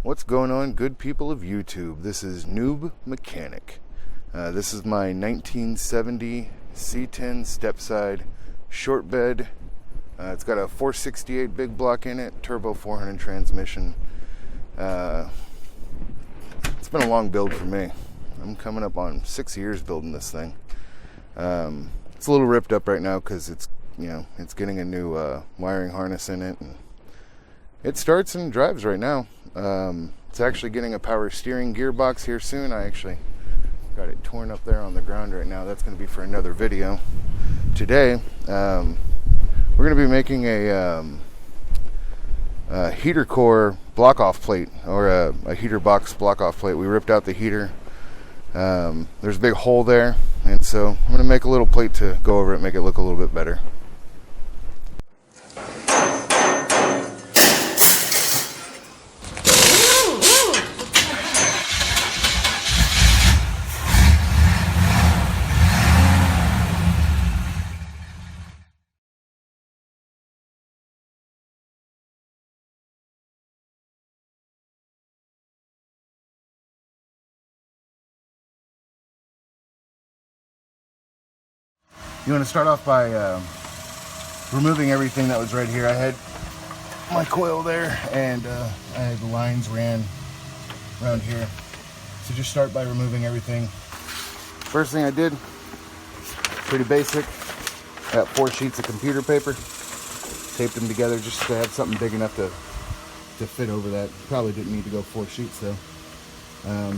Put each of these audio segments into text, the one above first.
What's going on, good people of YouTube? This is Noob Mechanic. This is my 1970 C10 step-side short bed. It's got a 468 big block in it, turbo 400 transmission. It's been a long build for me. I'm coming up on 6 years building this thing. It's a little ripped up right now because it's getting a new wiring harness in it, and it starts and drives right now. It's actually getting a power steering gearbox here soon. I actually got it torn up there on the ground right now. That's going to be for another video. Today, we're going to be making a heater core block-off plate, or a heater box block-off plate. We ripped out the heater. There's a big hole there, and so I'm going to make a little plate to go over it, make it look a little bit better. You want to start off by removing everything that was right here. I had my coil there, and I had the lines ran around here. So just start by removing everything. First thing I did, pretty basic. I got 4 sheets of computer paper, taped them together just to have something big enough to fit over that. Probably didn't need to go 4 sheets though.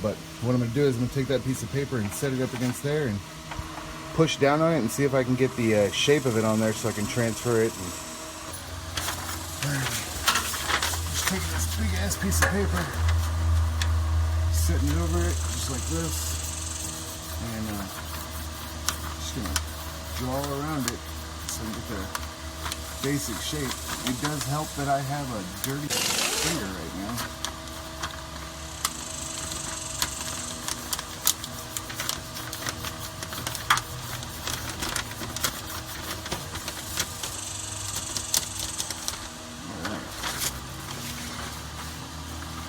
But what I'm going to do is I'm going to take that piece of paper and set it up against there and push down on it and see if I can get the shape of it on there so I can transfer it. And just taking this big ass piece of paper, setting it over it just like this, and just gonna draw around it so I can get the basic shape. It does help that I have a dirty finger right now.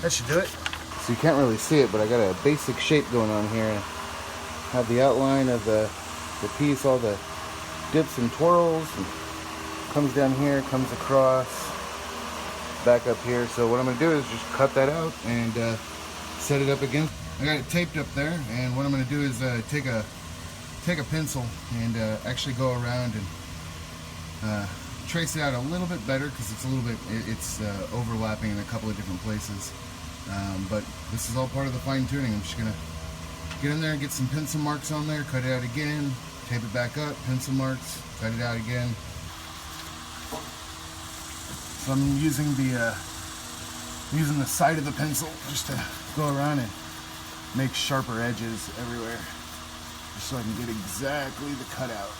That should do it. So you can't really see it, but I got a basic shape going on here. I have the outline of the piece, all the dips and twirls, and comes down here, comes across, back up here. So what I'm going to do is just cut that out and set it up again. I got it taped up there, and what I'm going to do is take a pencil and actually go around and trace it out a little bit better, because it's a little bit overlapping in a couple of different places. But this is all part of the fine tuning. I'm just gonna get in there and get some pencil marks on there, cut it out again, tape it back up, pencil marks, cut it out again. So I'm using the side of the pencil just to go around and make sharper edges everywhere, just so I can get exactly the cutout.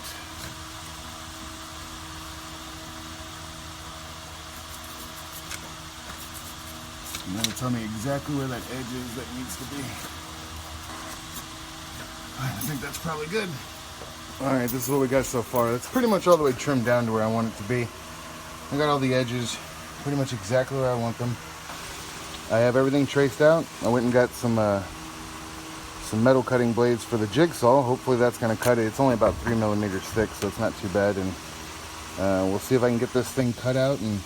And that'll tell me exactly where that edge is that needs to be. I think that's probably good. Alright, this is what we got so far. That's pretty much all the way trimmed down to where I want it to be. I got all the edges pretty much exactly where I want them. I have everything traced out. I went and got some metal cutting blades for the jigsaw. Hopefully that's going to cut it. It's only about 3 millimeters thick, so it's not too bad. And we'll see if I can get this thing cut out and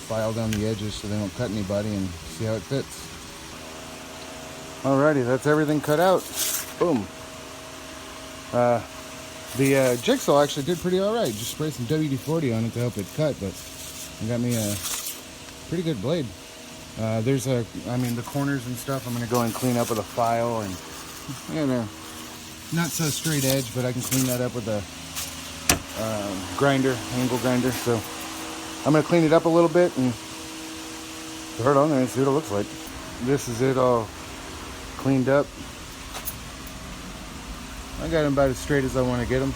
file down the edges so they don't cut anybody, and see how it fits. Alrighty, that's everything cut out. Boom. The jigsaw actually did pretty alright. Just sprayed some WD-40 on it to help it cut, but it got me a pretty good blade. The corners and stuff I'm going to go and clean up with a file, and not so straight edge, but I can clean that up with a angle grinder. So I'm going to clean it up a little bit and throw it on there and see what it looks like. This is it all cleaned up. I got them about as straight as I want to get them.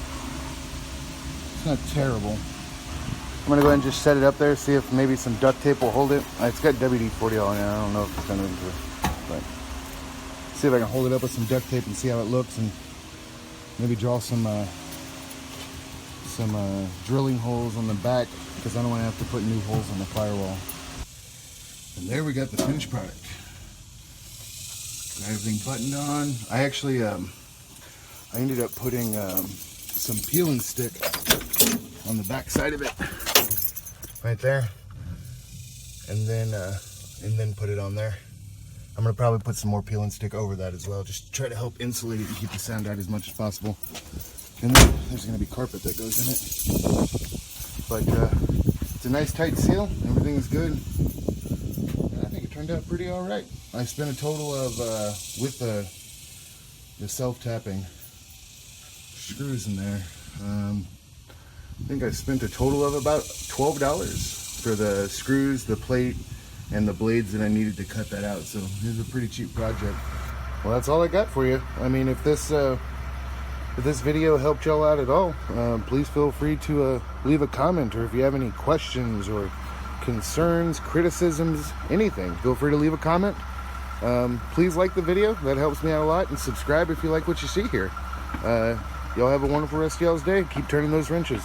It's not terrible. I'm going to go ahead and just set it up there, see if maybe some duct tape will hold it. It's got WD-40 on it. I don't know if it's going to, but see if I can hold it up with some duct tape and see how it looks, and maybe draw some drilling holes on the back, because I don't want to have to put new holes on the firewall. And there we got the finished product. Got everything buttoned on. I actually, I ended up putting some peel and stick on the back side of it, right there, and then put it on there. I'm gonna probably put some more peel and stick over that as well, just to try to help insulate it and keep the sound out as much as possible. And then there's gonna be carpet that goes in it. But it's a nice tight seal. Everything is good. And I think it turned out pretty all right. I spent a total of with the self-tapping screws in there. I think I spent a total of about $12 for the screws, the plate, and the blades that I needed to cut that out. So it was a pretty cheap project. Well, that's all I got for you. I mean, if this video helped y'all out at all, please feel free to leave a comment, or if you have any questions or concerns, criticisms, anything, feel free to leave a comment. Please like the video, that helps me out a lot, and subscribe if you like what you see here. Y'all have a wonderful rest of y'all's day. Keep turning those wrenches.